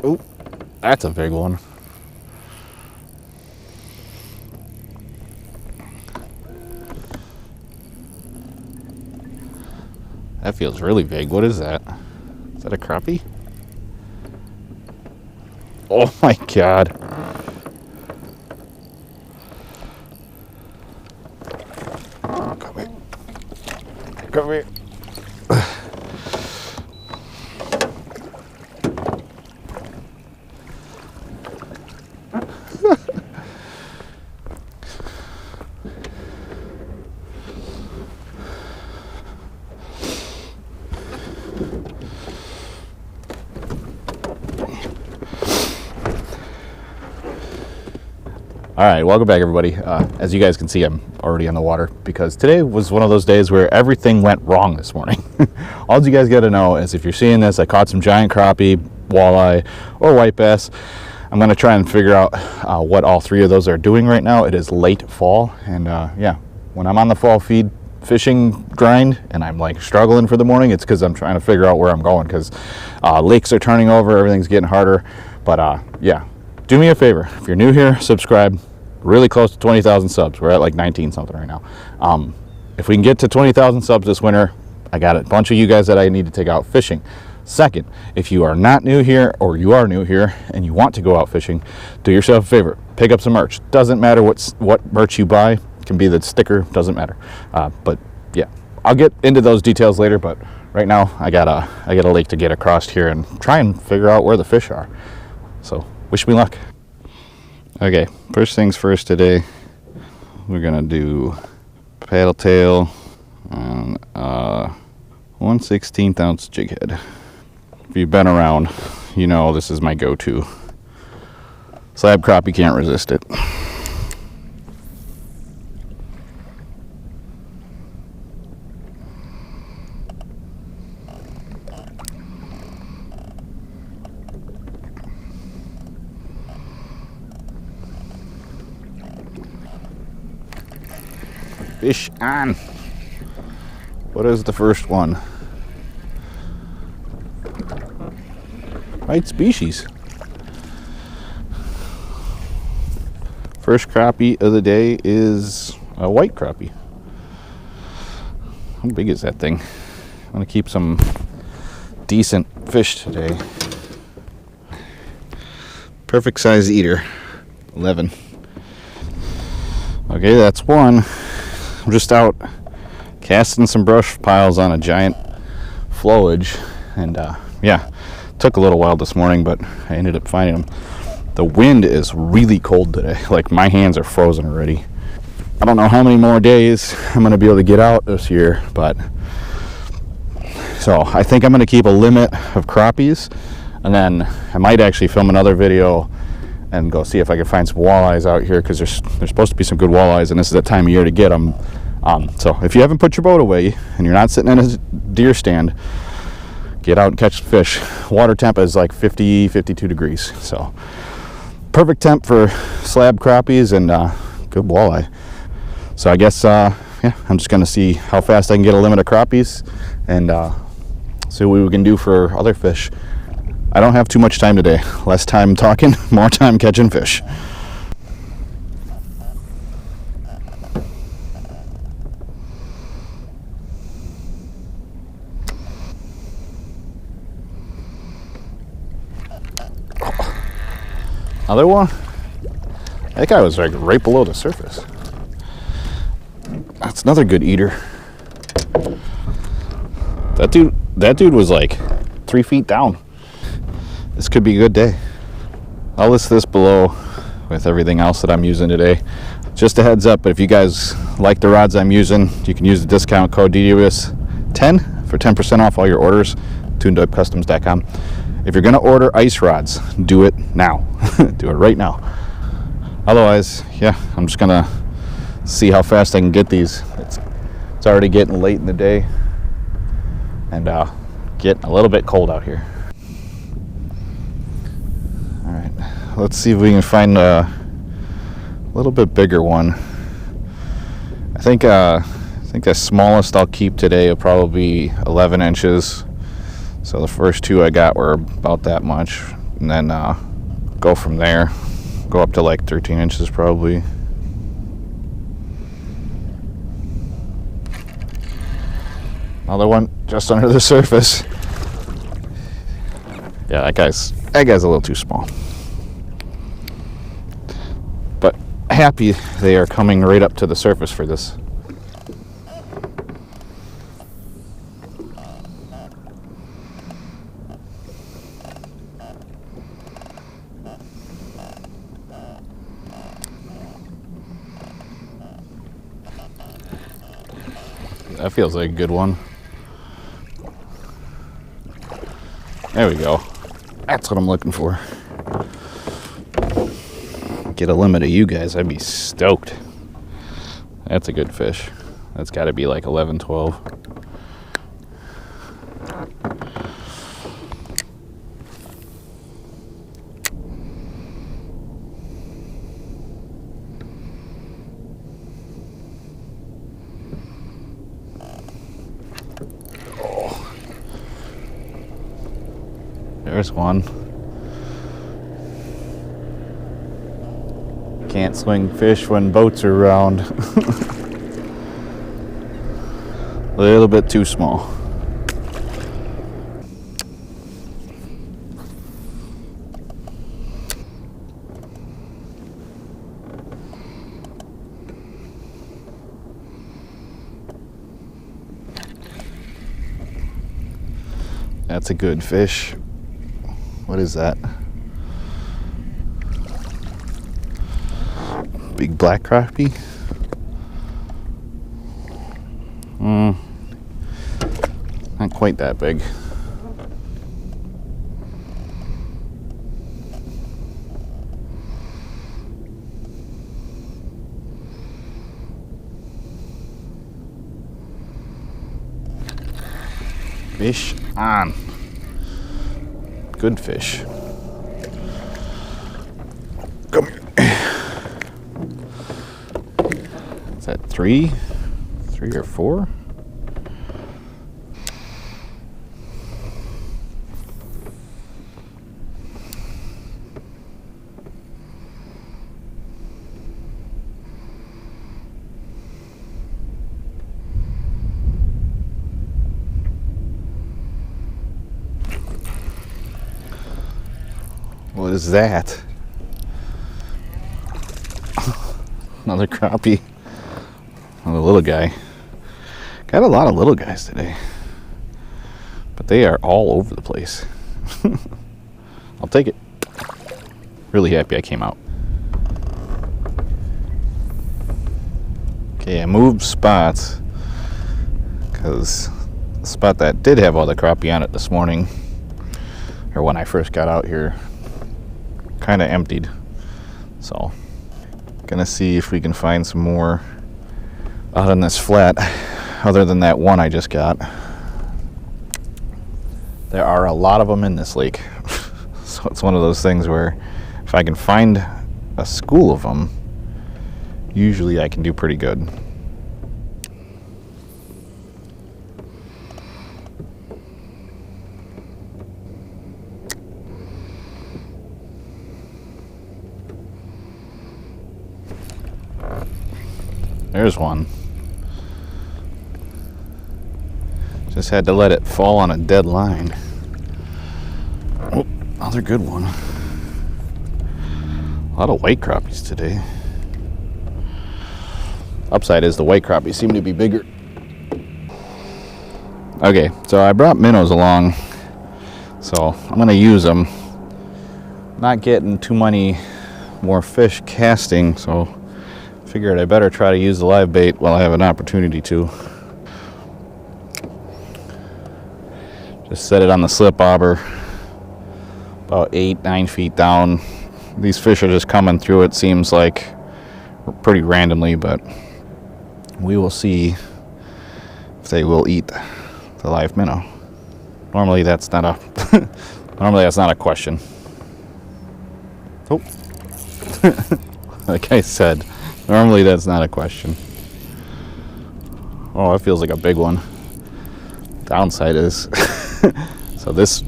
Oh, that's a big one. That feels really big. What is that? Is that a crappie? Oh my God. Come here. Come here. All right, welcome back, everybody. As you guys can see, I'm already on the water because today was one of those days where everything went wrong this morning. All you guys got to know is if you're seeing this, I caught some giant crappie, walleye, or white bass. I'm going to try and figure out what all three of those are doing right now. It is late fall, and yeah, when I'm on the fall feed fishing grind and I'm like struggling for the morning, it's because I'm trying to figure out where I'm going because lakes are turning over, everything's getting harder. But yeah. Do me a favor, if you're new here, subscribe. Really close to 20,000 subs. We're at like 19 something right now. If we can get to 20,000 subs this winter, I got a bunch of you guys that I need to take out fishing. Second, if you are not new here or you are new here and you want to go out fishing, do yourself a favor, pick up some merch. Doesn't matter what merch you buy. It can be the sticker, doesn't matter. But yeah, I'll get into those details later, but right now I got a lake to get across here and try and figure out where the fish are. So wish me luck. Okay, first things first today, we're gonna do paddle tail on 1/16 ounce jig head. If you've been around, you know this is my go-to. Slab crappie, can't resist it. Fish on. What is the first one? Right species. First crappie of the day is a white crappie. How big is that thing? I'm gonna keep some decent fish today. Perfect size eater. 11. Okay, that's one. I'm just out casting some brush piles on a giant flowage, and yeah, took a little while this morning, but I ended up finding them. The wind is really cold today. Like, my hands are frozen already. I don't know how many more days I'm going to be able to get out this year, but so I think I'm going to keep a limit of crappies, and then I might actually film another video and go see if I can find some walleyes out here, because there's supposed to be some good walleyes, and this is the time of year to get them. So if you haven't put your boat away and you're not sitting in a deer stand, get out and catch fish. Water temp is like 50, 52 degrees. So perfect temp for slab crappies and good walleye. So I guess, yeah, I'm just going to see how fast I can get a limit of crappies and see what we can do for other fish. I don't have too much time today. Less time talking, more time catching fish. Another one? That guy was like right below the surface. That's another good eater. That dude was like 3 feet down. This could be a good day. I'll list this below with everything else that I'm using today. Just a heads up, but if you guys like the rods I'm using, you can use the discount code DWS10 for 10% off all your orders, tunedupcustoms.com. If you're going to order ice rods, do it now. Do it right now. Otherwise, yeah, I'm just going to see how fast I can get these. It's already getting late in the day and getting a little bit cold out here. All right, let's see if we can find a little bit bigger one. I think the smallest I'll keep today will probably be 11 inches. So the first two I got were about that much. and then go from there. Go up to like 13 inches probably. Another one just under the surface. Yeah, that guy's a little too small. But happy they are coming right up to the surface for this. That feels like a good one. There we go. That's what I'm looking for. Get a limit of you guys, I'd be stoked. That's a good fish. That's got to be like 11, 12. There's one. Can't swing fish when boats are around. A little bit too small. That's a good fish. What is that? Big black crappie? Not quite that big. Fish on. Good fish. Come here. Is that three or four? What is that? Another crappie. Another little guy. Got a lot of little guys today. But they are all over the place. I'll take it. Really happy I came out. Okay, I moved spots because the spot that did have all the crappie on it this morning, or when I first got out here, kind of emptied. So gonna see if we can find some more out on this flat other than that one I just got. There are a lot of them in this lake. So it's one of those things where if I can find a school of them, usually I can do pretty good. There's one. Just had to let it fall on a dead line. Oh, another good one. A lot of white crappies today. Upside is the white crappies seem to be bigger. Okay, so I brought minnows along, so I'm gonna use them. Not getting too many more fish casting, so figured I better try to use the live bait while I have an opportunity to. Just set it on the slip bobber, about 8-9 feet down. These fish are just coming through, it seems like, pretty randomly, but we will see if they will eat the live minnow. Normally that's not a question. Oh. Like I said, normally that's not a question. Oh, that feels like a big one. Downside is, so this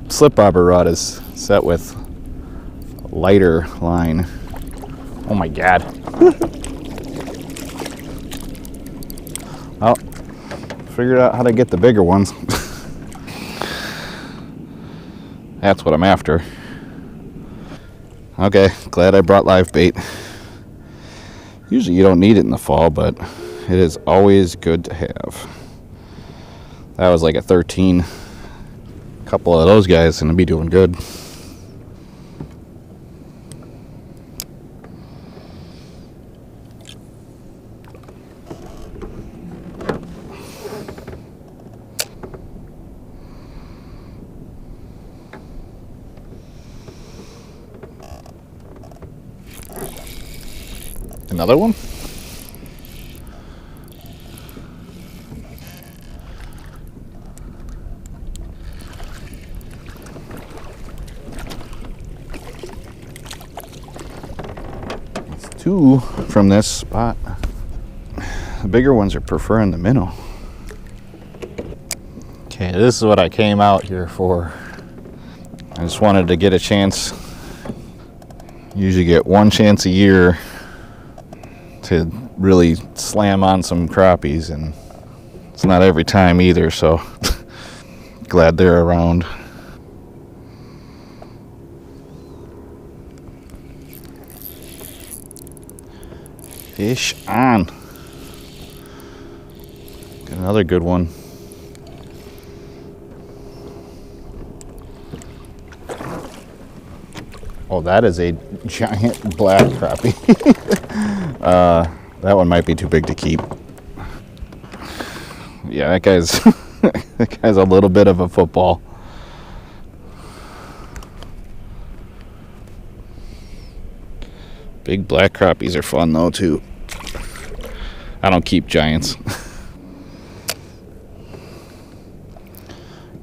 slip bobber rod is set with a lighter line. Oh my God. Well, figured out how to get the bigger ones. That's what I'm after. Okay, glad I brought live bait. Usually you don't need it in the fall, but it is always good to have. That was like a 13. A couple of those guys gonna be doing good. Another one? It's two from this spot. The bigger ones are preferring the minnow. Okay, this is what I came out here for. I just wanted to get a chance. Usually get one chance a year to really slam on some crappies, and it's not every time either, so glad they're around. Fish on. Got another good one. Oh, that is a giant black crappie. That one might be too big to keep. Yeah, that guy's that guy's a little bit of a football. Big black crappies are fun though too. I don't keep giants.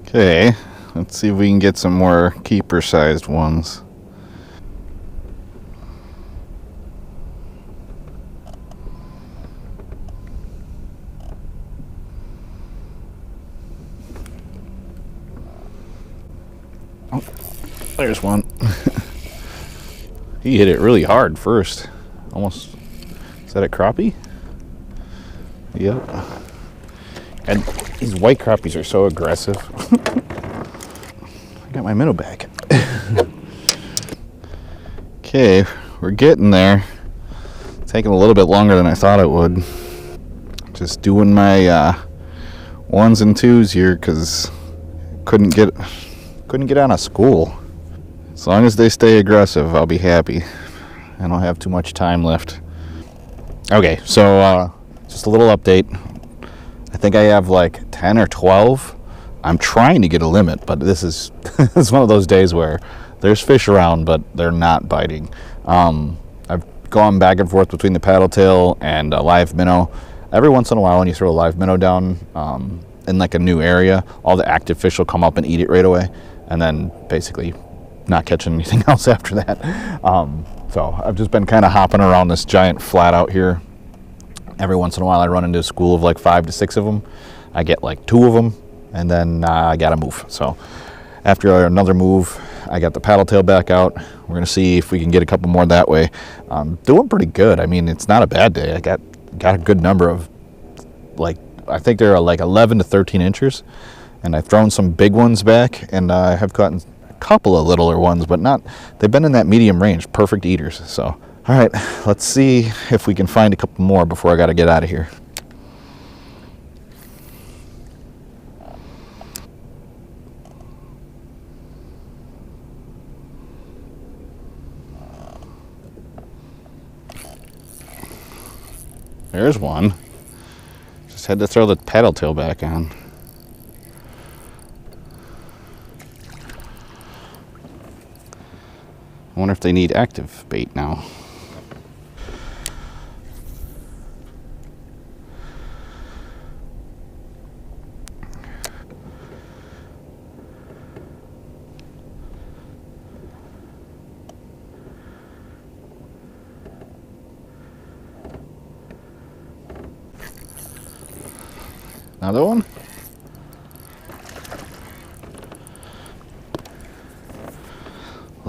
Okay, let's see if we can get some more keeper-sized ones. Oh, there's one. He hit it really hard first. Almost. Is that a crappie? Yep. And these white crappies are so aggressive. I got my minnow back. Okay, we're getting there. Taking a little bit longer than I thought it would. Just doing my ones and twos here because couldn't get out of school. As long as they stay aggressive, I'll be happy. I don't have too much time left. Okay, so just a little update. I think I have like 10 or 12. I'm trying to get a limit, but this is it's one of those days where there's fish around, but they're not biting. I've gone back and forth between the paddle tail and a live minnow. Every once in a while, when you throw a live minnow down in like a new area, all the active fish will come up and eat it right away, and then basically not catching anything else after that. So I've just been kind of hopping around this giant flat out here. Every once in a while I run into a school of like 5 to 6 of them. I get like 2 of them, and then I gotta move. So after another move, I got the paddle tail back out. We're gonna see if we can get a couple more that way. Doing pretty good. I mean, it's not a bad day. I got a good number of, like, I think they're like 11 to 13 inches, and I've thrown some big ones back, and I have caught a couple of littler ones, but not, they've been in that medium range, perfect eaters. So all right, let's see if we can find a couple more before I got to get out of here. There's one. Just had to throw the paddle tail back on. I wonder if they need active bait now. Another one?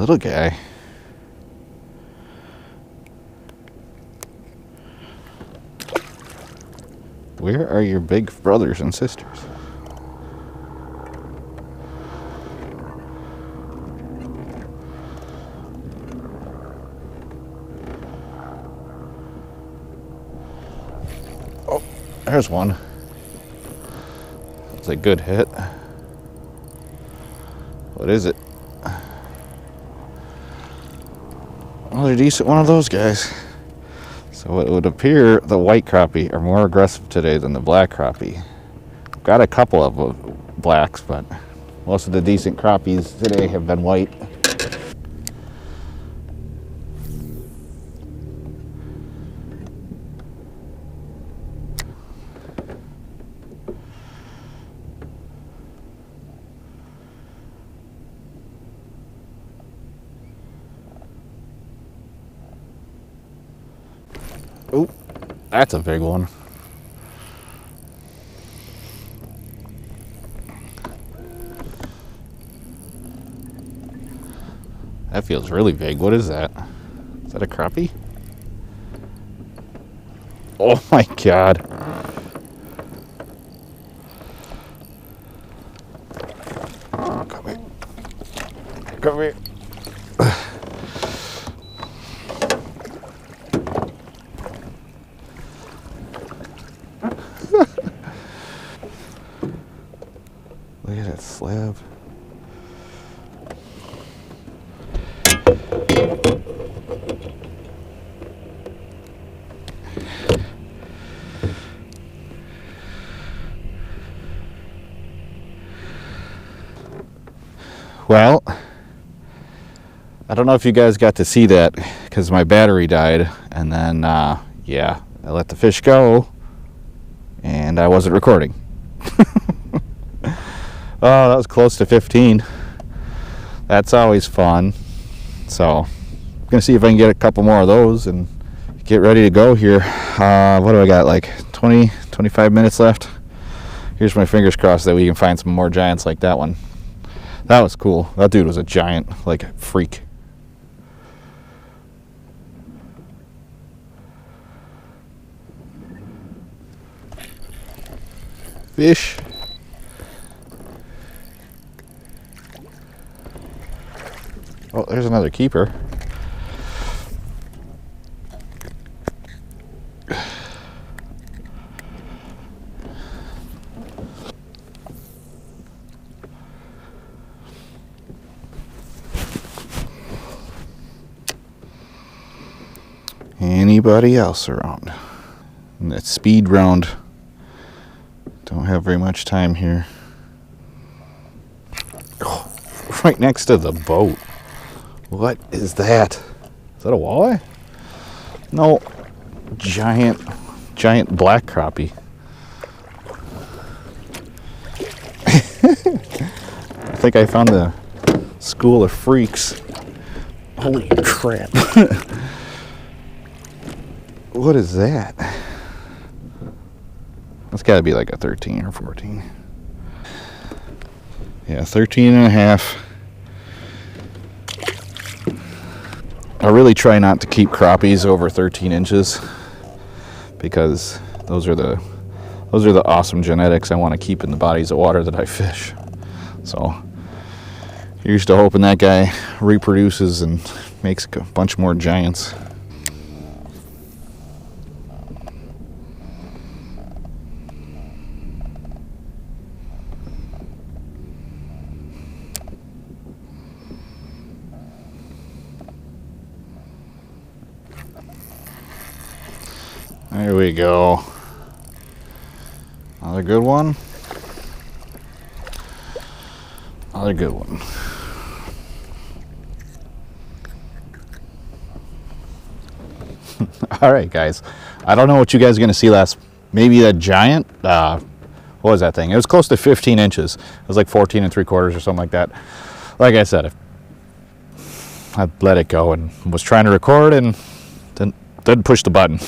Little guy. Where are your big brothers and sisters? Oh, there's one. That's a good hit. What is it? Another decent one of those guys. So it would appear the white crappie are more aggressive today than the black crappie. Got a couple of blacks, but most of the decent crappies today have been white. Oh, that's a big one. That feels really big. What is that? Is that a crappie? Oh my God. Come here. Come here. Look at that slab. Well, I don't know if you guys got to see that because my battery died, and then yeah, I let the fish go and I wasn't recording. Oh, that was close to 15. That's always fun. So I'm gonna see if I can get a couple more of those and get ready to go here. What do I got, like 25 minutes left? Here's my fingers crossed that we can find some more giants like that one. That was cool. That dude was a giant, like a freak. Fish. Oh, there's another keeper. Anybody else around? And that speed round. Don't have very much time here. Oh, right next to the boat. What is that? Is that a walleye? No. Giant black crappie. I think I found a school of freaks. Holy crap. What is that? That's got to be like a 13 or 14. Yeah, 13 and a half. I really try not to keep crappies over 13 inches because those are the awesome genetics I want to keep in the bodies of water that I fish. So here's to hoping that guy reproduces and makes a bunch more giants. There we go. Another good one. Another good one. All right, guys. I don't know what you guys are going to see last. Maybe that giant. What was that thing? It was close to 15 inches. It was like 14 and 3/4 or something like that. Like I said, I let it go and was trying to record and didn't push the button.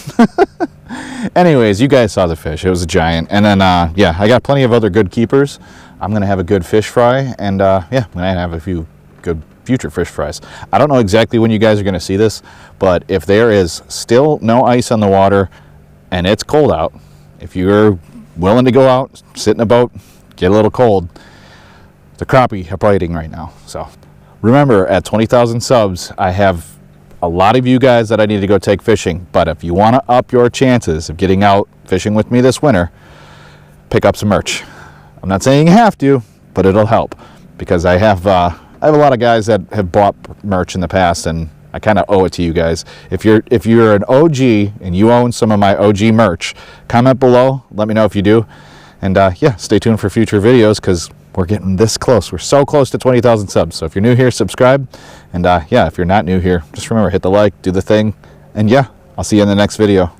Anyways, you guys saw the fish. It was a giant. And then, yeah, I got plenty of other good keepers. I'm going to have a good fish fry. And, yeah, I'm going to have a few good future fish fries. I don't know exactly when you guys are going to see this, but if there is still no ice on the water and it's cold out, if you're willing to go out, sit in a boat, get a little cold, the crappie are biting right now. So remember, at 20,000 subs, I have a lot of you guys that I need to go take fishing. But if you want to up your chances of getting out fishing with me this winter, pick up some merch. I'm not saying you have to, but it'll help, because I have a lot of guys that have bought merch in the past, and I kind of owe it to you guys. If you're an OG and you own some of my OG merch, comment below. Let me know if you do. And yeah, stay tuned for future videos, because we're getting this close. We're so close to 20,000 subs. So if you're new here, subscribe. And yeah, if you're not new here, just remember, hit the like, do the thing. And yeah, I'll see you in the next video.